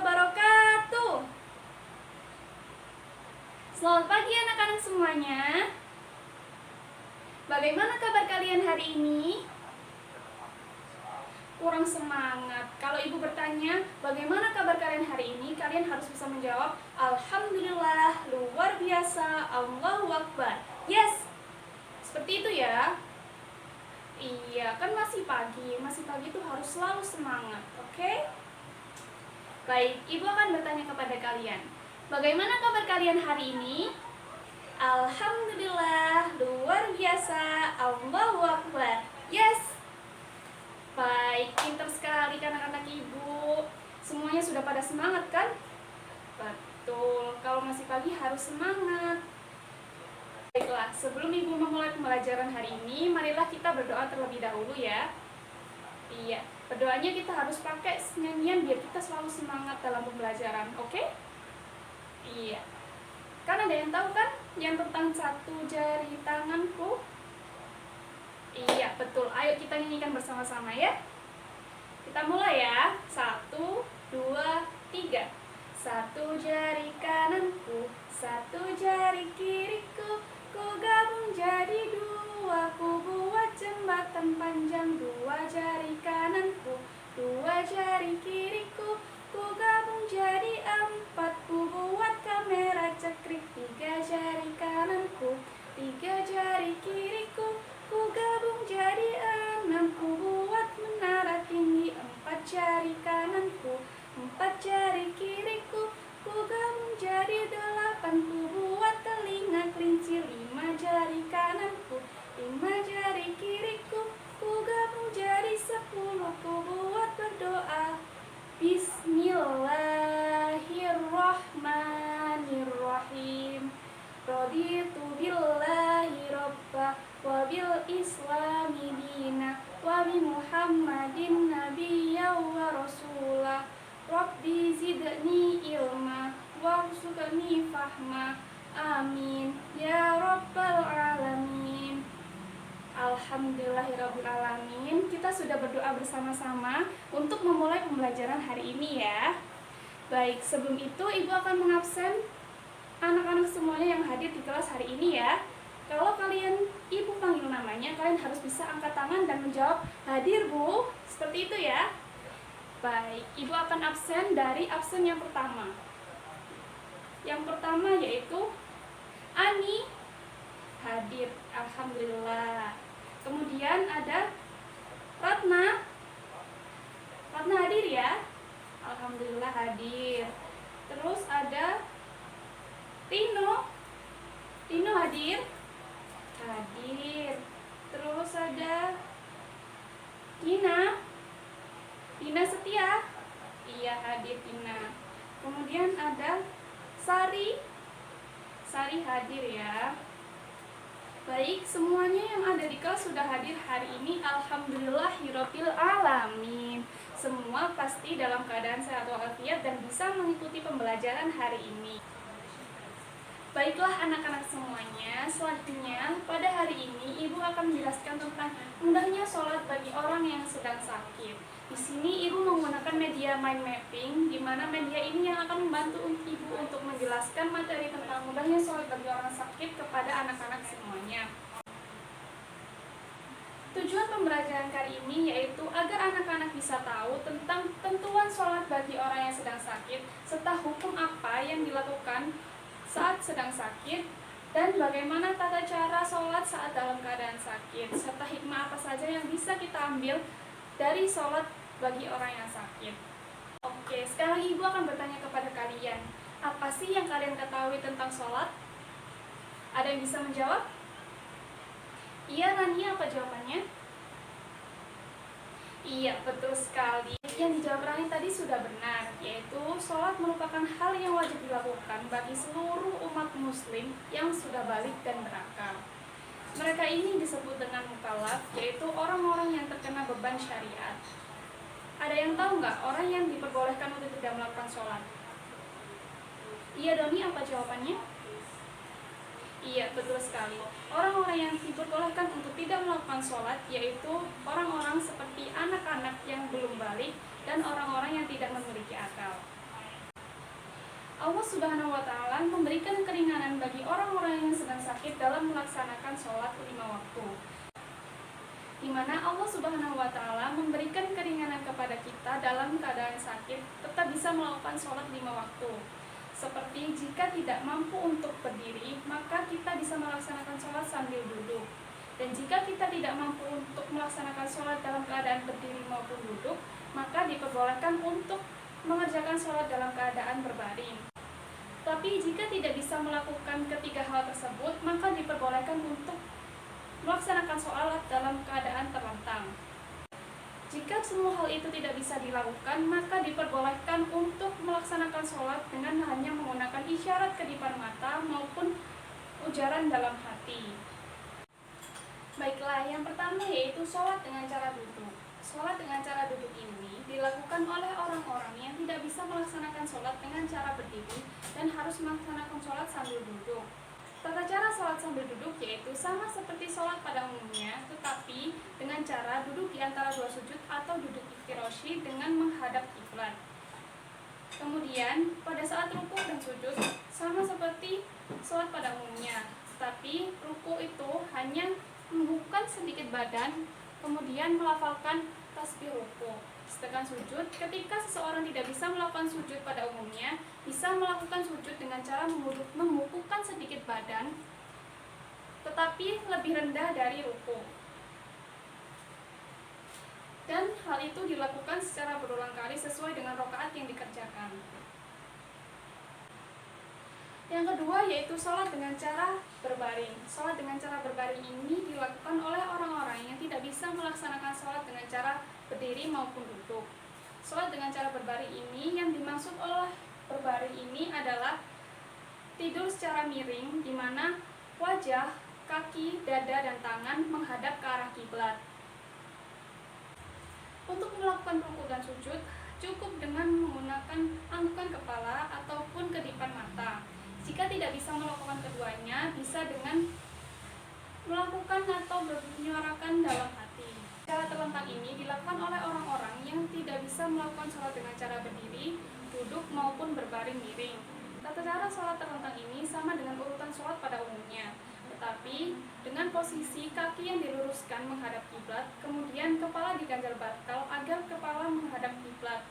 wabarakatuh. Selamat pagi anak-anak semuanya. Bagaimana kabar kalian hari ini? Kurang semangat. Kalau ibu bertanya, bagaimana kabar kalian hari ini? Kalian harus bisa menjawab, alhamdulillah, luar biasa, Allahu Akbar. Yes, seperti itu ya. Iya, kan masih pagi itu harus selalu semangat, oke? Baik, ibu akan bertanya kepada kalian, bagaimana kabar kalian hari ini? Alhamdulillah, luar biasa, Allahu Akbar. Yes. Baik, pintar sekali kan anak-anak ibu. Semuanya sudah pada semangat kan? Betul, kalau masih pagi harus semangat. Baiklah, sebelum ibu memulai pembelajaran hari ini, marilah kita berdoa terlebih dahulu ya. Iya, berdoanya kita harus pakai nyanyian biar kita selalu semangat dalam pembelajaran, oke? Iya. Kan ada yang tahu kan yang tentang satu jari tanganku? Iya, betul. Ayo kita nyanyikan bersama-sama ya. Kita mulai ya. 1, 2, 3. Satu jari kananku, satu jari kiriku, ku gabung jadi dua, ku buat jembatan panjang. Dua jari kananku, dua jari kiriku, ku gabung jadi 4, ku buat kamera cekrik. Tiga jari kananku, tiga jari kiriku, ku gabung jadi 6, ku buat menara tinggi. 4 jari kananku, 4 jari kiriku, ku gabung jadi 8, ku buat telinga kelinci. 5 jari kananku, 5 jari kiriku, ku gabung jadi 10, ku buat berdoa. Bismillahirrahmanirrahim. Raditu billahi robba wa bil islami dina wa bi muhammadin nabiyya wa rasulah. Rabbi zidni ilma warzuqni fahma. Amin ya rabbal alamin. Alhamdulillahirrabbilalamin. Kita sudah berdoa bersama-sama untuk memulai pembelajaran hari ini ya. Baik, sebelum itu ibu akan mengabsen anak-anak semuanya yang hadir di kelas hari ini ya. Kalau kalian ibu panggil namanya, kalian harus bisa angkat tangan dan menjawab hadir bu. Seperti itu ya. Baik, ibu akan absen dari absen yang pertama. Yang pertama yaitu Ani, hadir, alhamdulillah. Kemudian ada Ratna. Ratna hadir ya, alhamdulillah hadir. Terus ada Tino. Tino hadir? Hadir. Terus ada Tina. Tina setia? Iya, hadir Tina. Kemudian ada Sari. Sari hadir ya. Baik, semuanya yang ada di kelas sudah hadir hari ini. Alhamdulillahirabbil alamin. Semua pasti dalam keadaan sehat walafiat dan bisa mengikuti pembelajaran hari ini. Baiklah anak-anak semuanya, selanjutnya pada hari ini ibu akan menjelaskan tentang mudahnya sholat bagi orang yang sedang sakit. Di sini ibu menggunakan media mind mapping, di mana media ini yang akan membantu ibu untuk menjelaskan materi tentang mudahnya sholat bagi orang sakit kepada anak-anak semuanya. Tujuan pembelajaran kali ini yaitu agar anak-anak bisa tahu tentang tentuan sholat bagi orang yang sedang sakit, serta hukum apa yang dilakukan saat sedang sakit, dan bagaimana tata cara sholat saat dalam keadaan sakit, serta hikmah apa saja yang bisa kita ambil dari sholat bagi orang yang sakit. Oke, sekarang ibu akan bertanya kepada kalian, apa sih yang kalian ketahui tentang sholat? Ada yang bisa menjawab? Iya, Rania, apa jawabannya? Iya, betul sekali. Yang dijawab Rani tadi sudah benar, yaitu sholat merupakan hal yang wajib dilakukan bagi seluruh umat muslim yang sudah balik dan berakal. Mereka ini disebut dengan mukallaf, yaitu orang-orang yang terkena beban syariat. Ada yang tahu nggak orang yang diperbolehkan untuk tidak melakukan sholat? Iya, Doni, apa jawabannya? Iya, betul sekali. Orang-orang yang diperbolehkan untuk tidak melakukan sholat yaitu orang-orang seperti anak-anak yang belum balik dan orang-orang yang tidak memiliki akal. Allah Subhanahu wa Ta'ala memberikan keringanan bagi orang-orang yang sedang sakit dalam melaksanakan sholat 5 waktu, di mana Allah Subhanahu wa Ta'ala memberikan keringanan kepada kita dalam keadaan sakit tetap bisa melakukan sholat 5 waktu. Seperti jika tidak mampu untuk berdiri, maka kita bisa melaksanakan sholat sambil duduk. Dan jika kita tidak mampu untuk melaksanakan sholat dalam keadaan berdiri maupun duduk, maka diperbolehkan untuk mengerjakan sholat dalam keadaan berbaring. Tapi jika tidak bisa melakukan ketiga hal tersebut, maka diperbolehkan untuk melaksanakan sholat dalam keadaan terlentang. Jika semua hal itu tidak bisa dilakukan, maka diperbolehkan untuk melaksanakan sholat dengan hanya menggunakan isyarat kedipan mata maupun ujaran dalam hati. Baiklah, yang pertama yaitu sholat dengan cara duduk. Sholat dengan cara duduk ini dilakukan oleh orang-orang yang tidak bisa melaksanakan sholat dengan cara berdiri dan harus melaksanakan sholat sambil duduk. Tata cara sholat sambil duduk yaitu sama seperti sholat pada umumnya, tetapi dengan cara duduk di antara dua sujud atau duduk iftirashi dengan menghadap kiblat. Kemudian pada saat ruku dan sujud sama seperti sholat pada umumnya, tetapi ruku itu hanya membuka sedikit badan, kemudian melafalkan tasbih ruku. Sedangkan sujud, ketika seseorang tidak bisa melakukan sujud pada umumnya, bisa melakukan sujud dengan cara membukukan sedikit badan, tetapi lebih rendah dari ruku. Dan hal itu dilakukan secara berulang kali sesuai dengan rakaat yang dikerjakan. Yang kedua yaitu sholat dengan cara berbaring. Sholat dengan cara berbaring ini dilakukan oleh orang-orang yang tidak bisa melaksanakan sholat dengan cara berdiri maupun duduk. Sholat dengan cara berbaring ini, yang dimaksud oleh berbaring ini adalah tidur secara miring, di mana wajah, kaki, dada, dan tangan menghadap ke arah kiblat. Untuk melakukan ruku dan sujud, cukup dengan menggunakan anggukan kepala ataupun kedipan mata. Jika tidak bisa melakukan keduanya, bisa dengan melakukan atau menyuarakan dalam hati. Cara terlentang ini dilakukan oleh orang-orang yang tidak bisa melakukan sholat dengan cara berdiri, duduk, maupun berbaring miring. Tata cara sholat terlentang ini sama dengan urutan sholat pada umumnya, tetapi dengan posisi kaki yang diluruskan menghadap kiblat, kemudian kepala diganjal bantal agar kepala menghadap kiblat.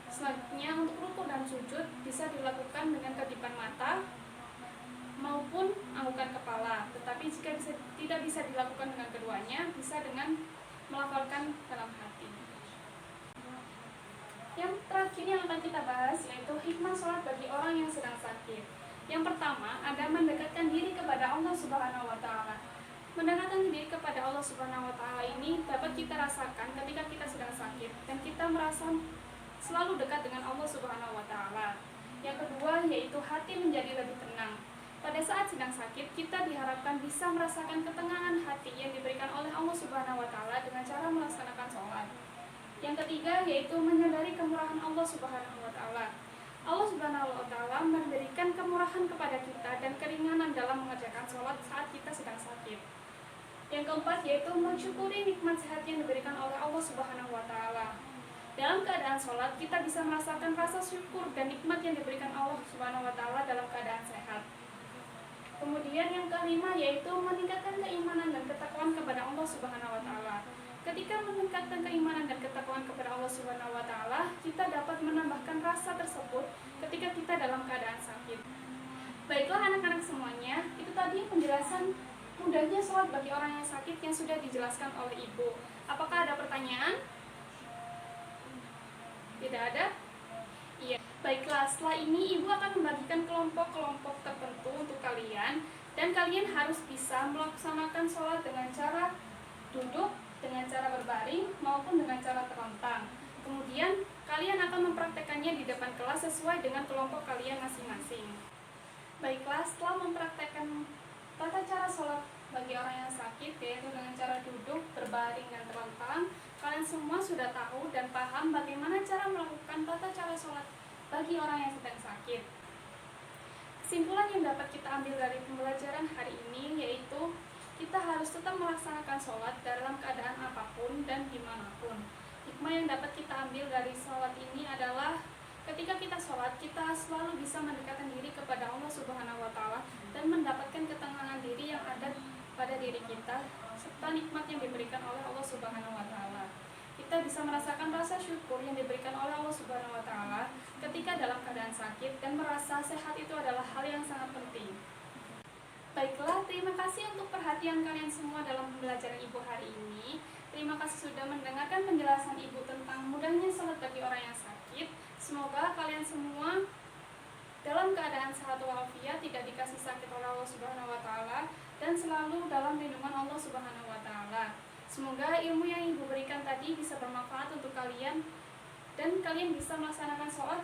Selanjutnya, untuk ruku dan sujud bisa dilakukan dengan kedipan mata maupun anggukan kepala, tetapi jika tidak bisa dilakukan dengan keduanya, bisa dengan melafalkan dalam hati. Yang terakhir yang akan kita bahas yaitu hikmah sholat bagi orang yang sedang sakit. Yang pertama, ada mendekatkan diri kepada Allah Subhanahu wa Ta'ala. Mendekatkan diri kepada Allah Subhanahu wa Ta'ala ini dapat kita rasakan ketika kita sedang sakit dan kita merasa selalu dekat dengan Allah Subhanahu wa Ta'ala. Yang kedua yaitu hati menjadi lebih tenang. Pada saat sedang sakit, kita diharapkan bisa merasakan ketenangan hati yang diberikan oleh Allah Subhanahu wa Ta'ala dengan cara melaksanakan sholat. Yang ketiga yaitu menyadari kemurahan Allah Subhanahu wa Ta'ala. Allah Subhanahu wa Ta'ala memberikan kemurahan kepada kita dan keringanan dalam mengerjakan sholat saat kita sedang sakit. Yang keempat yaitu mensyukuri nikmat sehat yang diberikan oleh Allah Subhanahu wa Ta'ala. Dalam keadaan sholat, kita bisa merasakan rasa syukur dan nikmat yang diberikan Allah Subhanahu wa Ta'ala dalam keadaan sehat. Kemudian yang kelima yaitu meningkatkan keimanan dan ketakwaan kepada Allah Subhanahu wa Ta'ala. Ketika meningkatkan keimanan dan ketakwaan kepada Allah Subhanahu wa Ta'ala, kita dapat menambahkan rasa tersebut ketika kita dalam keadaan sakit. Baiklah anak-anak semuanya, itu tadi penjelasan mudahnya sholat bagi orang yang sakit yang sudah dijelaskan oleh Ibu. Apakah ada pertanyaan? Tidak ada? Iya. Baiklah, setelah ini Ibu akan membagikan kelompok-kelompok tertentu untuk kalian, dan kalian harus bisa melaksanakan sholat dengan cara duduk, dengan cara berbaring, maupun dengan cara terlentang. Kemudian, kalian akan mempraktekannya di depan kelas sesuai dengan kelompok kalian masing-masing. Baiklah, setelah mempraktekkan tata cara sholat bagi orang yang sakit, yaitu dengan cara duduk, berbaring, dan terlentang, kalian semua sudah tahu dan paham bagaimana cara melakukan tata cara sholat bagi orang yang sedang sakit. Kesimpulan yang dapat kita ambil dari pembelajaran hari ini yaitu kita harus tetap melaksanakan sholat dalam keadaan apapun dan dimanapun. Hikmah yang dapat kita ambil dari sholat ini adalah ketika kita sholat, kita selalu bisa mendekatkan diri kepada Allah Subhanahu wa Ta'ala dan mendapatkan ketenangan diri yang ada pada diri kita serta nikmat yang diberikan oleh Allah Subhanahu wa Ta'ala. Kita bisa merasakan rasa syukur yang diberikan oleh Allah Subhanahu wa Ta'ala ketika dalam keadaan sakit dan merasa sehat itu adalah hal yang sangat penting. Baiklah, terima kasih untuk perhatian kalian semua dalam pembelajaran Ibu hari ini. Terima kasih sudah mendengarkan penjelasan Ibu tentang mudahnya salat bagi orang yang sakit. Semoga kalian semua dalam keadaan sehat walafiat, tidak dikasih sakit oleh Allah Subhanahu wa Ta'ala, dan selalu dalam lindungan Allah Subhanahu wa Ta'ala. Semoga ilmu yang Ibu berikan tadi bisa bermanfaat untuk kalian dan kalian bisa melaksanakan sholat